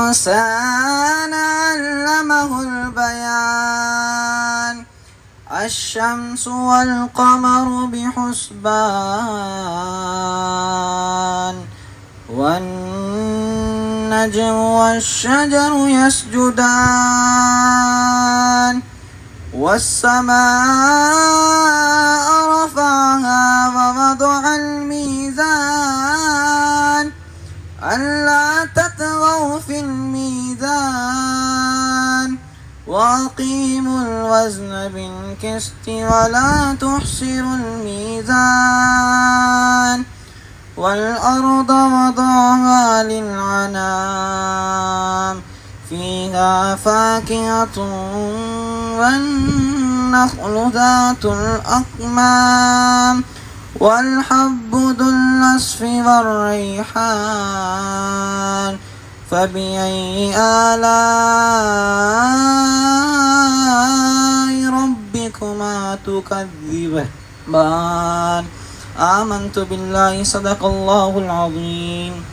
الإنسان علمه البيان الشمس والقمر بحسبان والنجم والشجر يسجدان والسماء رفعها ووضع الميزان ألا تطغوا في الميزان وأقيموا الوزن بالقسط ولا تخسروا الميزان والأرض وضعها للعنام فيها فاكهة والنخل ذات الأكمام والحب ذو العصف والريحان فبأي آلاء ربكما تكذبان آمنت بالله صدق الله العظيم.